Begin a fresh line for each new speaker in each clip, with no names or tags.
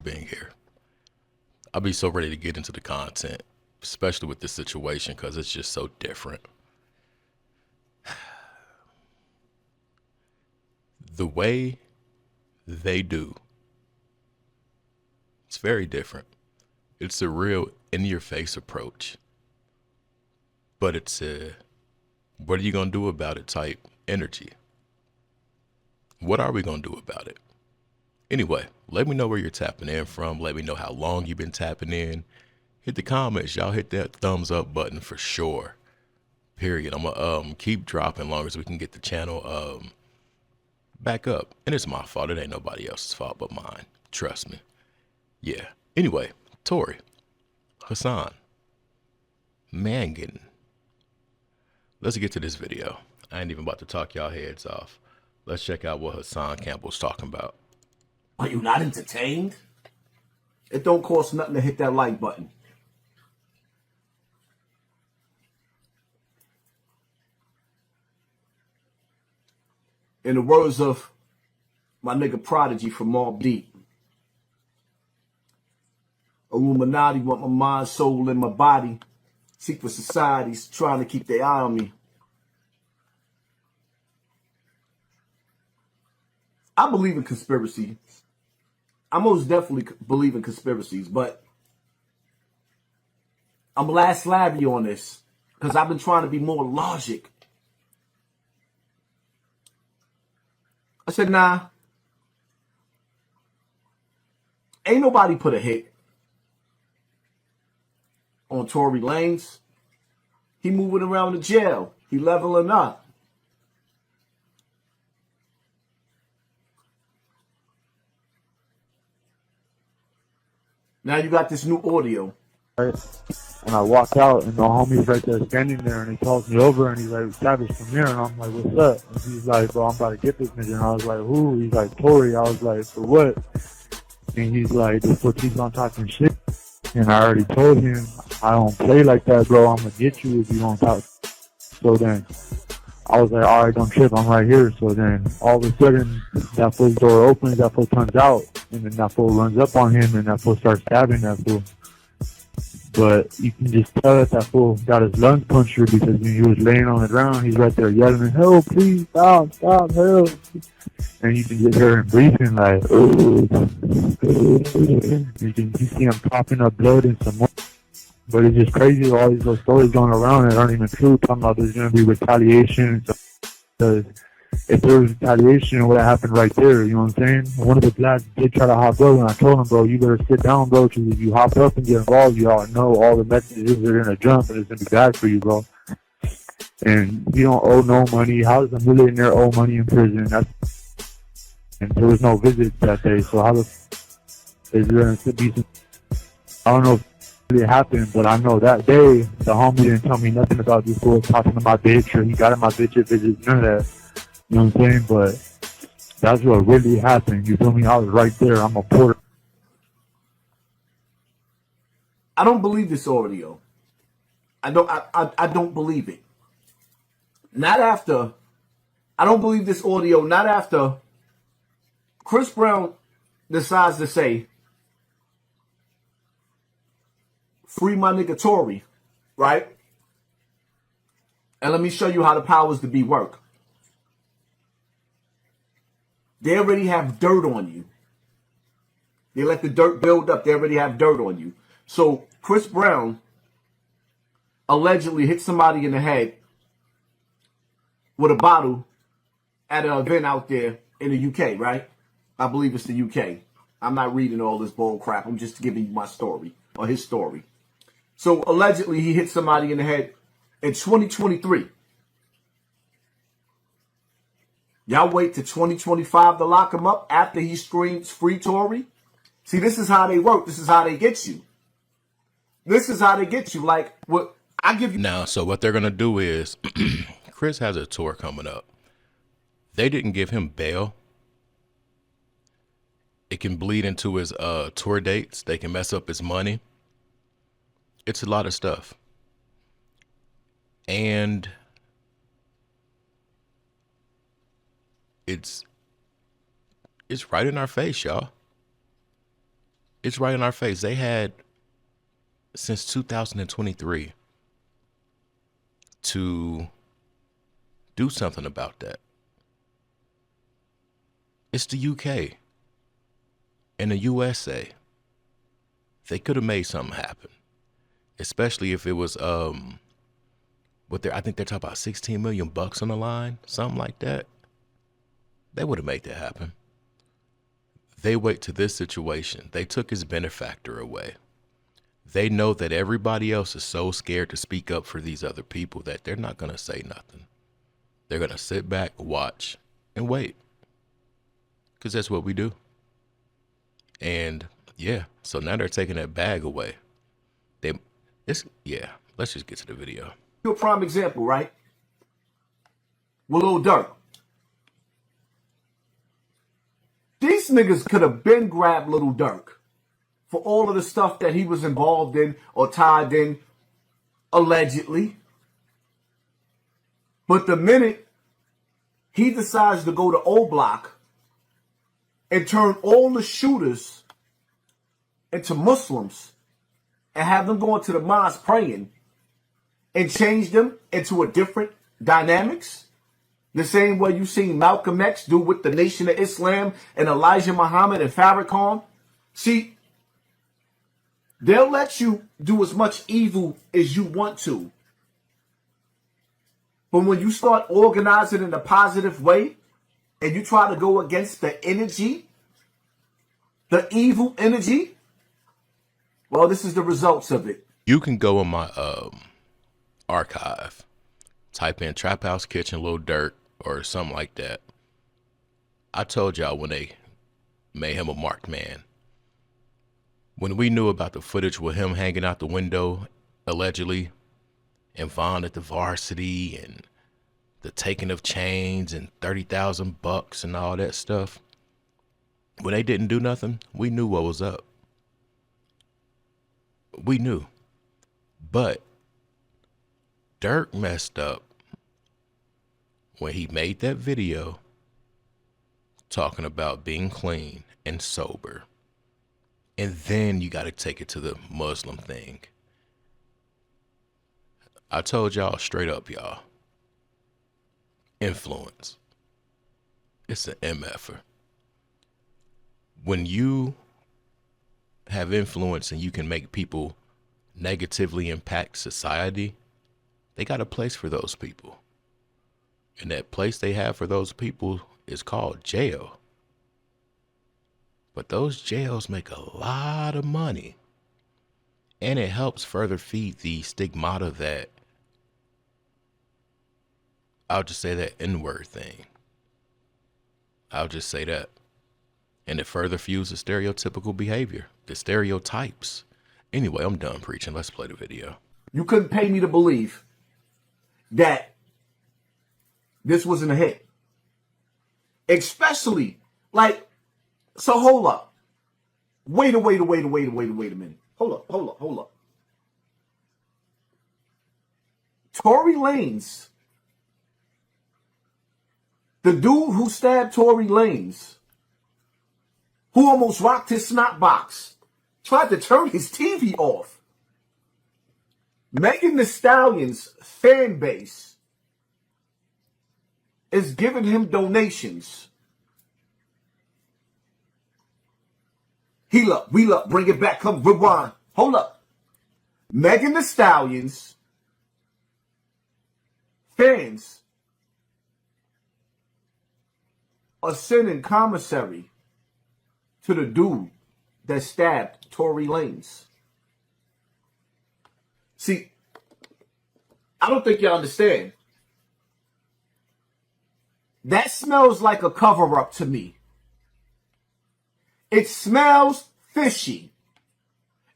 being here. I'll be so ready to get into the content, especially with this situation, because it's just so different. The way they do, it's very different. It's a real in-your-face approach, but it's a what are you going to do about it type energy. What are we going to do about it? Anyway, let me know where you're tapping in from. Let me know how long you've been tapping in. Hit the comments. Y'all hit that thumbs up button for sure. Period. I'm going to keep dropping as long as we can get the channel back up. And it's my fault. It ain't nobody else's fault but mine. Trust me. Yeah. Anyway, Tory, Hassan, Mangan. Let's get to this video. I ain't even about to talk y'all heads off. Let's check out what Hassan Campbell's talking about.
Are you not entertained? It don't cost nothing to hit that like button. In the words of my nigga Prodigy from Mobb Deep, Illuminati want my mind, soul, and my body. Secret societies trying to keep their eye on me. I believe in conspiracy. I most definitely believe in conspiracies, but I'm last slavy on this because I've been trying to be more logic. I said, nah, ain't nobody put a hit on Tory Lanez. He moving around the jail. He leveling up. Now you got this new audio.
Right? And I walk out, and the homie's right there standing there, and he calls me over, and he's like, Savage, from here, and I'm like, what's up? And he's like, bro, I'm about to get this nigga, and I was like, who? He's like, Tory. I was like, for what? And he's like, just what keeps on talking shit. And I already told him, I don't play like that, bro. I'm gonna get you if you don't talk. So then I was like, all right, don't trip, I'm right here. So then all of a sudden, that fool's door opens, that fool comes out, and then that fool runs up on him, and that fool starts stabbing that fool. But you can just tell that fool got his lungs punctured because when he was laying on the ground, he's right there yelling, help, please, stop, stop, help. And you can just hear him breathing like, oh. You see him popping up blood and some more. But it's just crazy, all these little stories going around that aren't even true, talking about there's going to be retaliation. Because if there was retaliation, it would have happened right there, you know what I'm saying? One of the blacks did try to hop up, and I told him, bro, you better sit down, bro, because if you hop up and get involved, you all know all the messages are going to jump, and it's going to be bad for you, bro. And you don't owe no money. How does a millionaire owe money in prison? And there was no visit that day, so how is there going to be some, I don't know if it really happened, but I know that day, the homie didn't tell me nothing about this fool talking to my bitch, or he got in my bitch at visit, none of that. You know what I'm saying? But that's what really happened. You feel me? I was right there. I'm a porter.
I don't believe this audio. I don't believe it. Not after. I don't believe this audio. Not after Chris Brown decides to say, free my nigga Tory, right? And let me show you how the powers to be work. They already have dirt on you. They let the dirt build up. They already have dirt on you. So Chris Brown allegedly hit somebody in the head with a bottle at an event out there in the UK, right? I believe it's the UK. I'm not reading all this bull crap. I'm just giving you my story, or his story. So allegedly he hit somebody in the head in 2023. Y'all wait to 2025 to lock him up after he screams free Tory? See, this is how they work. This is how they get you. This is how they get you. Like, what I give you.
Now, so what they're going to do is, Chris has a tour coming up. They didn't give him bail. It can bleed into his tour dates. They can mess up his money. It's a lot of stuff. And it's right in our face, y'all. It's right in our face. They had since 2023 to do something about that. It's the UK and the USA. They could have made something happen, especially if it was I think they're talking about 16 million bucks on the line, something like that. They would have made that happen. They wait to this situation. They took his benefactor away. They know that everybody else is so scared to speak up for these other people that they're not going to say nothing. They're going to sit back, watch, and wait. Because that's what we do. And yeah, so now they're taking that bag away. Let's just get to the video.
A prime example, right? With Lil Durk. These niggas could have been grabbed Little Durk for all of the stuff that he was involved in or tied in, allegedly. But the minute he decides to go to O Block and turn all the shooters into Muslims and have them going to the mosque praying and change them into a different dynamics, the same way you've seen Malcolm X do with the Nation of Islam and Elijah Muhammad and Farrakhan. See, they'll let you do as much evil as you want to. But when you start organizing in a positive way and you try to go against the energy, the evil energy, well, this is the results of it.
You can go in my archive, type in Trap House Kitchen Lil Durk or something like that. I told y'all when they made him a marked man. When we knew about the footage with him hanging out the window, allegedly, and Vaughn at the Varsity, and the taking of chains and 30,000 bucks and all that stuff, when they didn't do nothing, we knew what was up. We knew. But Durk messed up when he made that video talking about being clean and sober. And then you got to take it to the Muslim thing. I told y'all straight up, y'all. Influence. It's an MFer. When you have influence and you can make people negatively impact society, they got a place for those people. And that place they have for those people is called jail. But those jails make a lot of money. And it helps further feed the stigmata that, I'll just say that N-word thing. I'll just say that. And it further fuels the stereotypical behavior, the stereotypes. Anyway, I'm done preaching. Let's play the video.
You couldn't pay me to believe that this wasn't a hit. Especially, so hold up. Wait a minute. Hold up. Tory Lanez, the dude who stabbed Tory Lanez, who almost rocked his snot box, tried to turn his TV off. Megan Thee Stallion's fan base is giving him donations. Heal up, wheel up, bring it back, come rewind. Hold up. Megan Thee Stallion's fans are sending commissary to the dude that stabbed Tory Lanez. See, I don't think you understand. That smells like a cover-up to me. It smells fishy.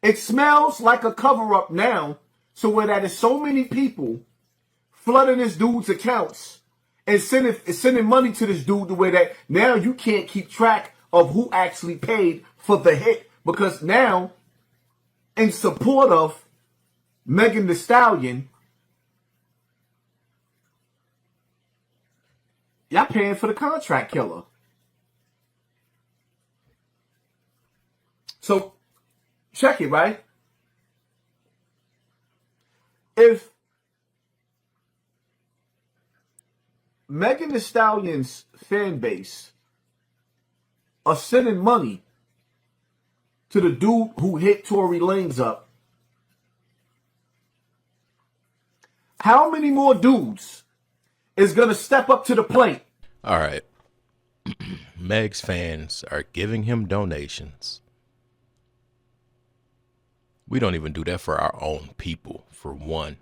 It smells like a cover-up now, so where that is so many people flooding this dude's accounts and sending money to this dude the way that now you can't keep track of who actually paid for the hit, because now, in support of Megan Thee Stallion, y'all paying for the contract killer. So Check it, right? If Megan Thee Stallion's fan base are sending money to the dude who hit Tory Lanez up, how many more dudes is going to step up to the plate?
All right. Meg's fans are giving him donations. We don't even do that for our own people, for one.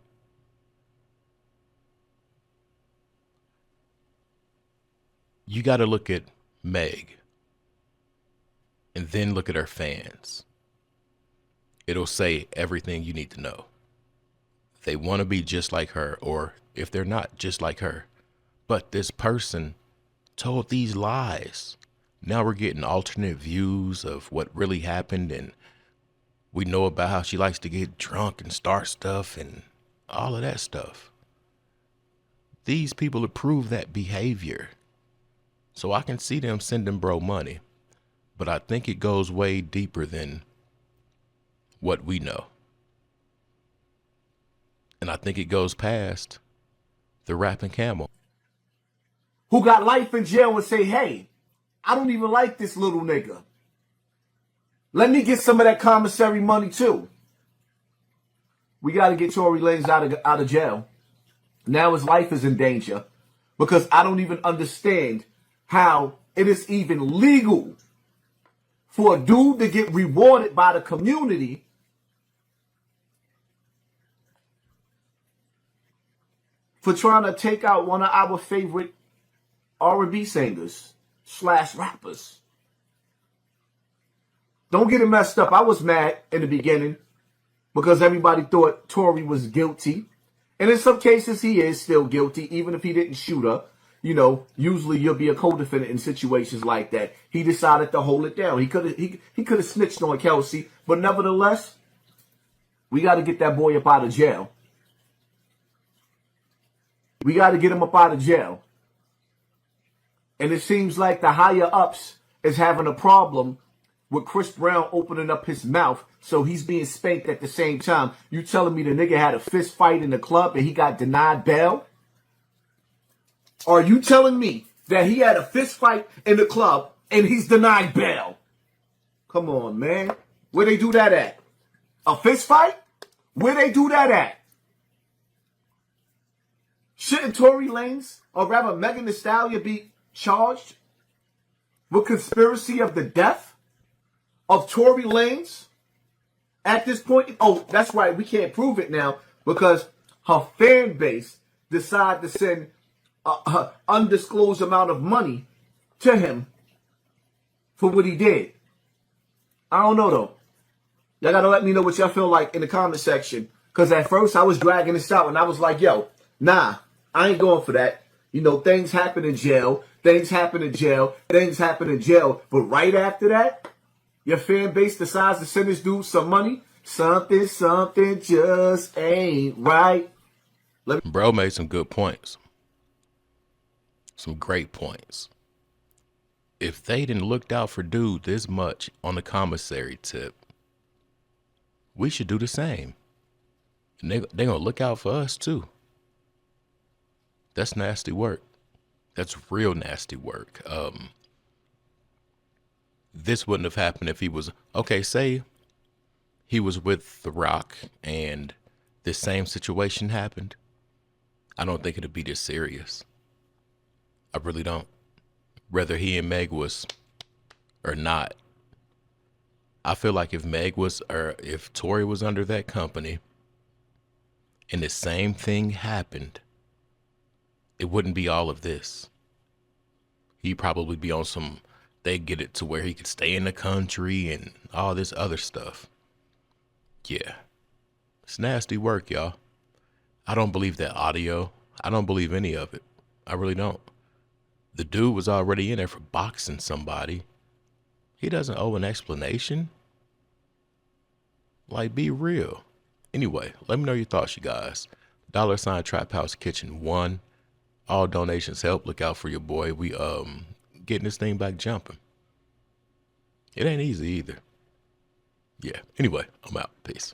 You got to look at Meg and then look at her fans. It'll say everything you need to know. They want to be just like her, or if they're not just like her. But this person told these lies. Now we're getting alternate views of what really happened, and we know about how she likes to get drunk and start stuff and all of that stuff. These people approve that behavior. So I can see them sending bro money, but I think it goes way deeper than what we know. And I think it goes past the rapping camel.
Who got life in jail and say, hey, I don't even like this little nigga. Let me get some of that commissary money too. We got to get Tory Lanez out of jail. Now his life is in danger because I don't even understand how it is even legal for a dude to get rewarded by the community for trying to take out one of our favorite R&B singers / rappers. Don't get it messed up. I was mad in the beginning because everybody thought Tory was guilty. And in some cases, he is still guilty, even if he didn't shoot her. You know, usually you'll be a co-defendant in situations like that. He decided to hold it down. He could have snitched on Kelsey, but nevertheless, we got to get that boy up out of jail. We got to get him up out of jail. And it seems like the higher ups is having a problem with Chris Brown opening up his mouth, so he's being spanked at the same time. You telling me the nigga had a fist fight in the club and he got denied bail? Are you telling me that he had a fist fight in the club and he's denied bail? Come on, man. Where they do that at? A fist fight? Where they do that at? Shouldn't Tory Lanez, or rather Megan Thee Stallion, be charged with conspiracy of the death of Tory Lanez at this point? Oh, that's right. We can't prove it now because her fan base decided to send an undisclosed amount of money to him for what he did. I don't know, though. Y'all got to let me know what y'all feel like in the comment section. Because at first I was dragging this out and I was like, yo, nah, I ain't going for that. You know, things happen in jail. Things happen in jail. Things happen in jail. But right after that, your fan base decides to send this dude some money. Something just ain't right.
Bro made some good points. Some great points. If they didn't looked out for dude this much on the commissary tip, we should do the same. And they gonna look out for us too. That's nasty work. That's real nasty work. This wouldn't have happened if he was, okay, say he was with The Rock and this same situation happened. I don't think it'd be this serious. I really don't. Whether he and Meg was or not. I feel like if Meg was, or if Tory was under that company and the same thing happened, it wouldn't be all of this. He'd probably be on some, they get it to where he could stay in the country and all this other stuff. Yeah. It's nasty work, y'all. I don't believe that audio. I don't believe any of it. I really don't. The dude was already in there for boxing somebody. He doesn't owe an explanation. Like, be real. Anyway, let me know your thoughts, you guys. $ Trap House Kitchen 1. All donations help. Look out for your boy. We getting this thing back jumping. It ain't easy either. Yeah. Anyway, I'm out. Peace.